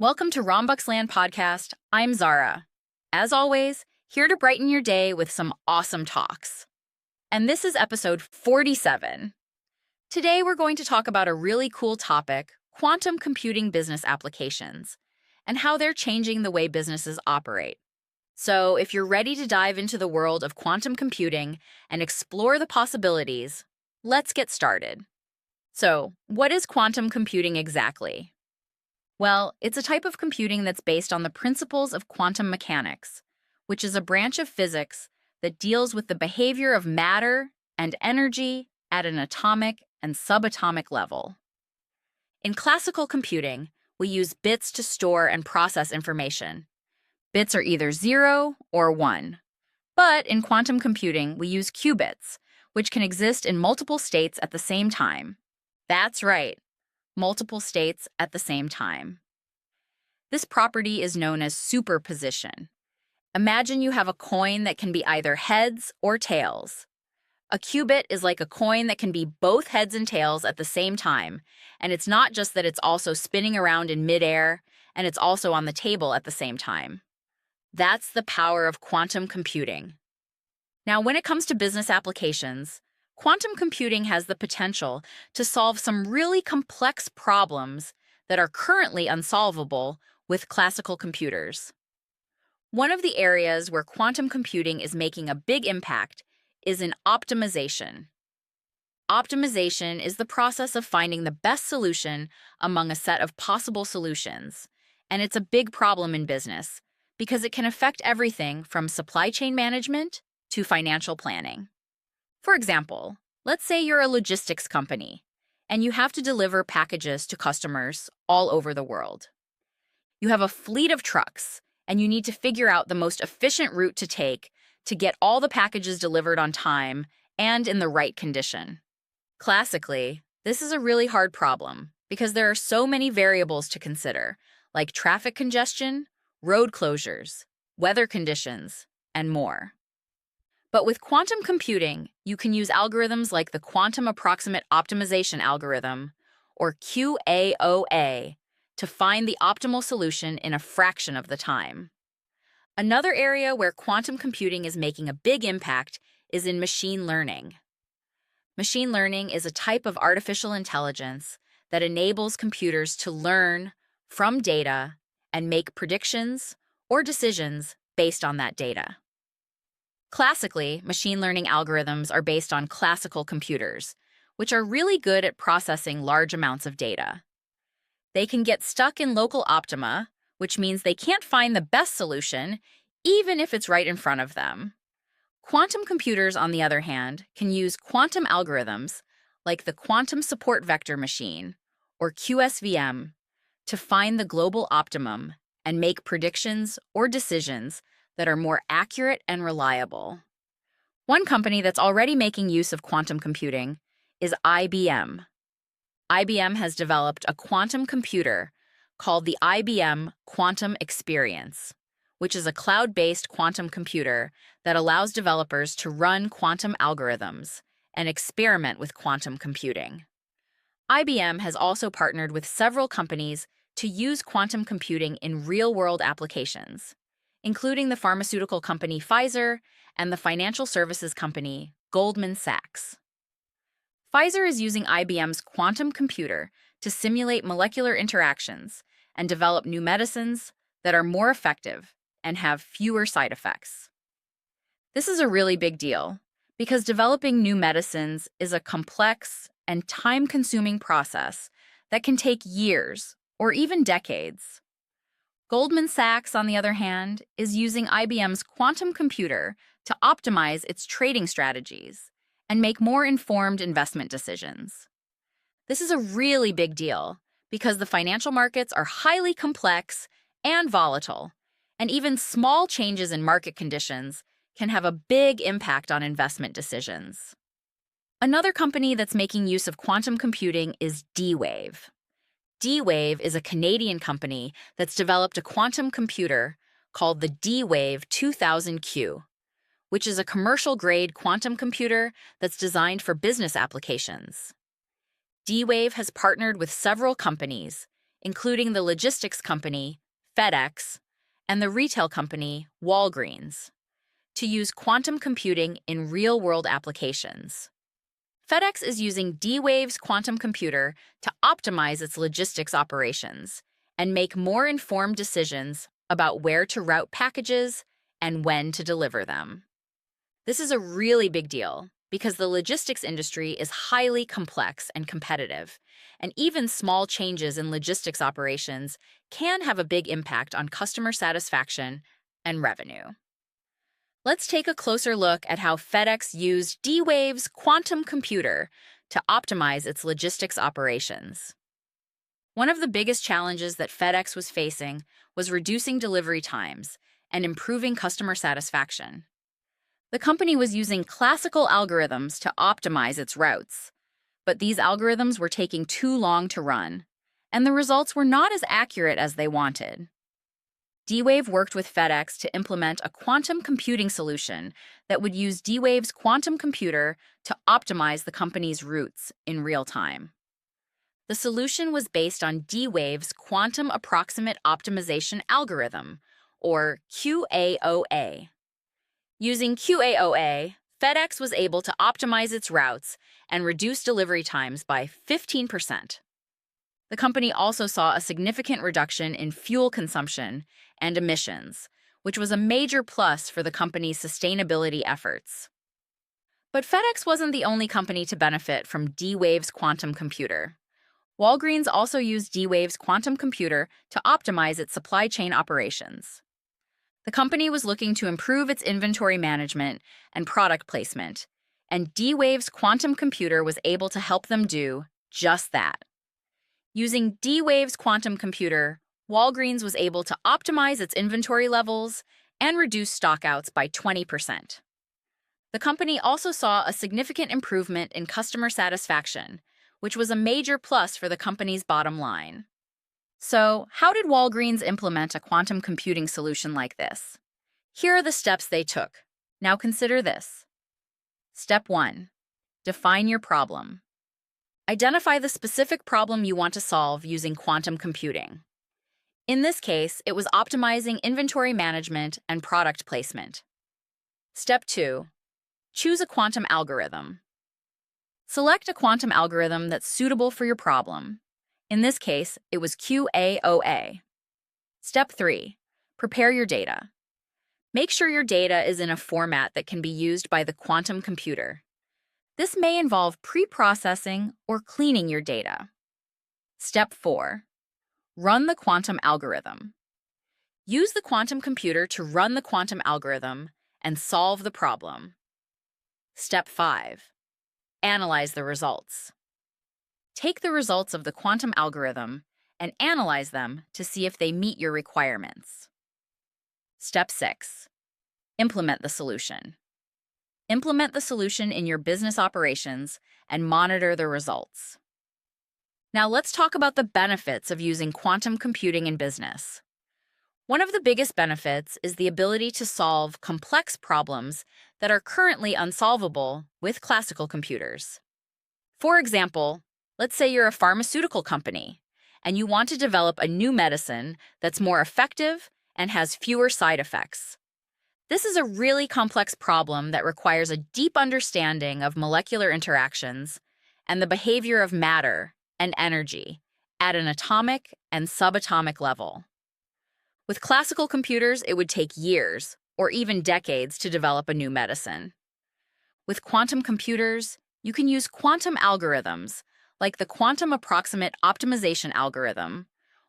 Welcome to ROMBUXLAND Podcast. I'm Zara. As always, here to brighten your day with some awesome talks. And this is episode 47. Today we're going to talk about a really cool topic, quantum computing business applications, and how they're changing the way businesses operate. So if you're ready to dive into the world of quantum computing and explore the possibilities, let's get started. So, what is quantum computing exactly? Well, it's a type of computing that's based on the principles of quantum mechanics, which is a branch of physics that deals with the behavior of matter and energy at an atomic and subatomic level. In classical computing, we use bits to store and process information. Bits are either 0 or 1. But in quantum computing, we use qubits, which can exist in multiple states at the same time. That's right. Multiple states at the same time. This property is known as superposition. Imagine you have a coin that can be either heads or tails. A qubit is like a coin that can be both heads and tails at the same time, and it's not just that it's also spinning around in midair, and it's also on the table at the same time. That's the power of quantum computing. Now, when it comes to business applications, quantum computing has the potential to solve some really complex problems that are currently unsolvable with classical computers. One of the areas where quantum computing is making a big impact is in optimization. Optimization is the process of finding the best solution among a set of possible solutions, and it's a big problem in business because it can affect everything from supply chain management to financial planning. For example, let's say you're a logistics company, and you have to deliver packages to customers all over the world. You have a fleet of trucks, and you need to figure out the most efficient route to take to get all the packages delivered on time and in the right condition. Classically, this is a really hard problem because there are so many variables to consider, like traffic congestion, road closures, weather conditions, and more. But with quantum computing, you can use algorithms like the Quantum Approximate Optimization Algorithm, or QAOA, to find the optimal solution in a fraction of the time. Another area where quantum computing is making a big impact is in machine learning. Machine learning is a type of artificial intelligence that enables computers to learn from data and make predictions or decisions based on that data. Classically, machine learning algorithms are based on classical computers, which are really good at processing large amounts of data. They can get stuck in local optima, which means they can't find the best solution, even if it's right in front of them. Quantum computers, on the other hand, can use quantum algorithms, like the Quantum Support Vector Machine, or QSVM, to find the global optimum and make predictions or decisions that are more accurate and reliable. One company that's already making use of quantum computing is IBM. IBM has developed a quantum computer called the IBM Quantum Experience, which is a cloud-based quantum computer that allows developers to run quantum algorithms and experiment with quantum computing. IBM has also partnered with several companies to use quantum computing in real-world applications, including the pharmaceutical company Pfizer and the financial services company Goldman Sachs. Pfizer is using IBM's quantum computer to simulate molecular interactions and develop new medicines that are more effective and have fewer side effects. This is a really big deal because developing new medicines is a complex and time-consuming process that can take years or even decades. Goldman Sachs, on the other hand, is using IBM's quantum computer to optimize its trading strategies and make more informed investment decisions. This is a really big deal because the financial markets are highly complex and volatile, and even small changes in market conditions can have a big impact on investment decisions. Another company that's making use of quantum computing is D-Wave. D-Wave is a Canadian company that's developed a quantum computer called the D-Wave 2000Q, which is a commercial-grade quantum computer that's designed for business applications. D-Wave has partnered with several companies, including the logistics company, FedEx, and the retail company, Walgreens, to use quantum computing in real-world applications. FedEx is using D-Wave's quantum computer to optimize its logistics operations and make more informed decisions about where to route packages and when to deliver them. This is a really big deal because the logistics industry is highly complex and competitive, and even small changes in logistics operations can have a big impact on customer satisfaction and revenue. Let's take a closer look at how FedEx used D-Wave's quantum computer to optimize its logistics operations. One of the biggest challenges that FedEx was facing was reducing delivery times and improving customer satisfaction. The company was using classical algorithms to optimize its routes, but these algorithms were taking too long to run, and the results were not as accurate as they wanted. D-Wave worked with FedEx to implement a quantum computing solution that would use D-Wave's quantum computer to optimize the company's routes in real time. The solution was based on D-Wave's Quantum Approximate Optimization Algorithm, or QAOA. Using QAOA, FedEx was able to optimize its routes and reduce delivery times by 15%. The company also saw a significant reduction in fuel consumption and emissions, which was a major plus for the company's sustainability efforts. But FedEx wasn't the only company to benefit from D-Wave's quantum computer. Walgreens also used D-Wave's quantum computer to optimize its supply chain operations. The company was looking to improve its inventory management and product placement, and D-Wave's quantum computer was able to help them do just that. Using D-Wave's quantum computer, Walgreens was able to optimize its inventory levels and reduce stockouts by 20%. The company also saw a significant improvement in customer satisfaction, which was a major plus for the company's bottom line. So, how did Walgreens implement a quantum computing solution like this? Here are the steps they took. Now consider this. Step 1. Define your problem. Identify the specific problem you want to solve using quantum computing. In this case, it was optimizing inventory management and product placement. Step 2. Choose a quantum algorithm. Select a quantum algorithm that's suitable for your problem. In this case, it was QAOA. Step 3. Prepare your data. Make sure your data is in a format that can be used by the quantum computer. This may involve pre-processing or cleaning your data. Step 4. Run the quantum algorithm. Use the quantum computer to run the quantum algorithm and solve the problem. Step 5. Analyze the results. Take the results of the quantum algorithm and analyze them to see if they meet your requirements. Step 6. Implement the solution. Implement the solution in your business operations and monitor the results. Now let's talk about the benefits of using quantum computing in business. One of the biggest benefits is the ability to solve complex problems that are currently unsolvable with classical computers. For example, let's say you're a pharmaceutical company and you want to develop a new medicine that's more effective and has fewer side effects. This is a really complex problem that requires a deep understanding of molecular interactions and the behavior of matter and energy at an atomic and subatomic level. With classical computers, it would take years or even decades to develop a new medicine. With quantum computers, you can use quantum algorithms like the Quantum Approximate Optimization Algorithm,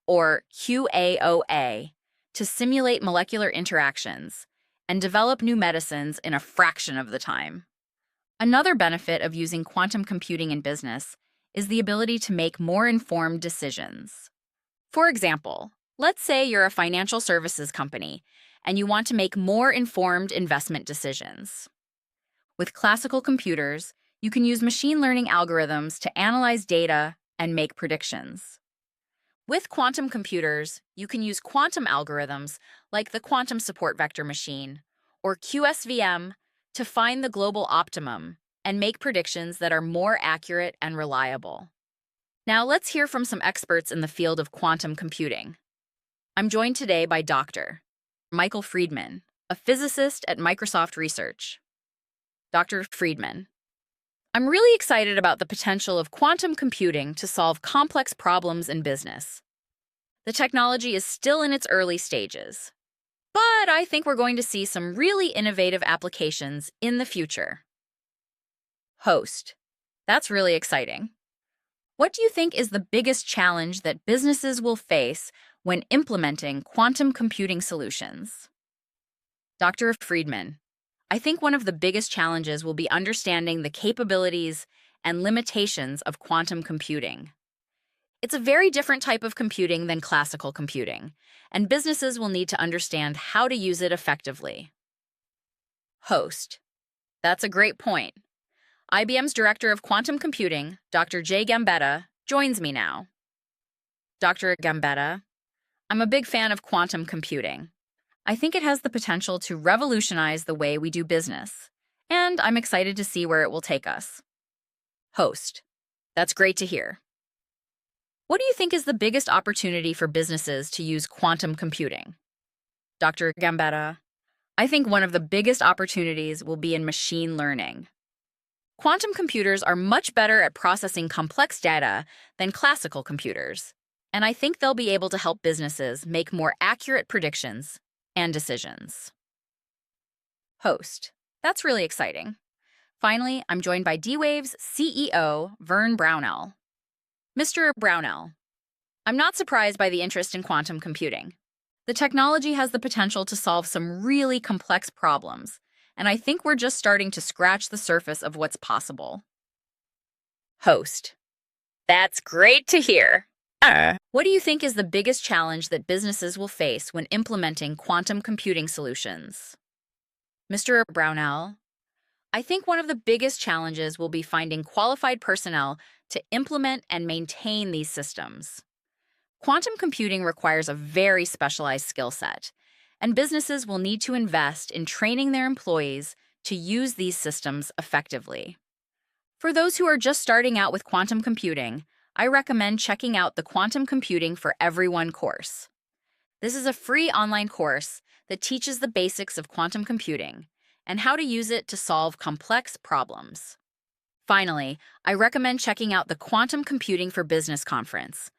or QAOA, to simulate molecular interactions and develop new medicines in a fraction of the time. Another benefit of using quantum computing in business is the ability to make more informed decisions. For example, let's say you're a financial services company and you want to make more informed investment decisions. With classical computers, you can use machine learning algorithms to analyze data and make predictions. With quantum computers, you can use quantum algorithms like the Quantum Support Vector Machine, or QSVM, to find the global optimum and make predictions that are more accurate and reliable. Now let's hear from some experts in the field of quantum computing. I'm joined today by Dr. Michael Friedman, a physicist at Microsoft Research. Dr. Friedman, I'm really excited about the potential of quantum computing to solve complex problems in business. The technology is still in its early stages, but I think we're going to see some really innovative applications in the future. Host, that's really exciting. What do you think is the biggest challenge that businesses will face when implementing quantum computing solutions? Dr. Friedman, I think one of the biggest challenges will be understanding the capabilities and limitations of quantum computing. It's a very different type of computing than classical computing, and businesses will need to understand how to use it effectively. Host, that's a great point. IBM's Director of Quantum Computing, Dr. Jay Gambetta, joins me now. Dr. Gambetta, I'm a big fan of quantum computing. I think it has the potential to revolutionize the way we do business, and I'm excited to see where it will take us. Host, that's great to hear. What do you think is the biggest opportunity for businesses to use quantum computing? Dr. Gambetta, I think one of the biggest opportunities will be in machine learning. Quantum computers are much better at processing complex data than classical computers, and I think they'll be able to help businesses make more accurate predictions and decisions. Host, that's really exciting. Finally, I'm joined by D-Wave's CEO, Vern Brownell. Mr. Brownell, I'm not surprised by the interest in quantum computing. The technology has the potential to solve some really complex problems, and I think we're just starting to scratch the surface of what's possible. Host, that's great to hear. What do you think is the biggest challenge that businesses will face when implementing quantum computing solutions? Mr. Brownell, I think one of the biggest challenges will be finding qualified personnel to implement and maintain these systems. Quantum computing requires a very specialized skill set, and businesses will need to invest in training their employees to use these systems effectively. For those who are just starting out with quantum computing, I recommend checking out the Quantum Computing for Everyone course. This is a free online course that teaches the basics of quantum computing and how to use it to solve complex problems. Finally, I recommend checking out the Quantum Computing for Business conference.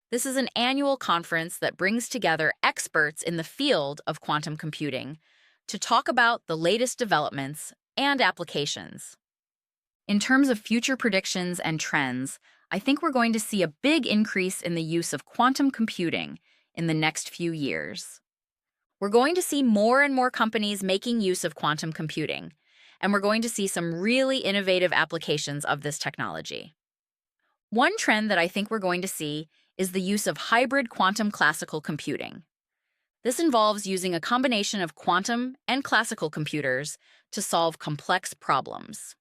This is an annual conference that brings together experts in the field of quantum computing to talk about the latest developments and applications. In terms of future predictions and trends, I think we're going to see a big increase in the use of quantum computing in the next few years. We're going to see more and more companies making use of quantum computing, and we're going to see some really innovative applications of this technology. One trend that I think we're going to see is the use of hybrid quantum classical computing. This involves using a combination of quantum and classical computers to solve complex problems.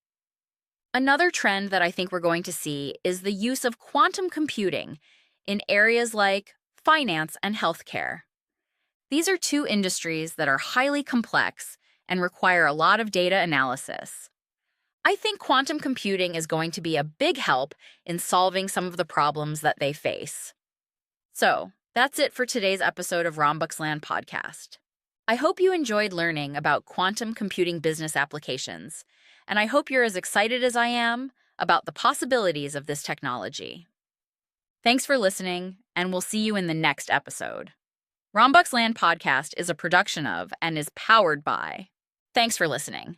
Another trend that I think we're going to see is the use of quantum computing in areas like finance and healthcare. These are two industries that are highly complex and require a lot of data analysis. I think quantum computing is going to be a big help in solving some of the problems that they face. So, that's it for today's episode of ROMBUXLAND Podcast. I hope you enjoyed learning about quantum computing business applications, and I hope you're as excited as I am about the possibilities of this technology. Thanks for listening, and we'll see you in the next episode. ROMBUXLAND Podcast is a production of and is powered by. Thanks for listening.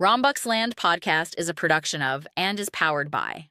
ROMBUXLAND Podcast is a production of and is powered by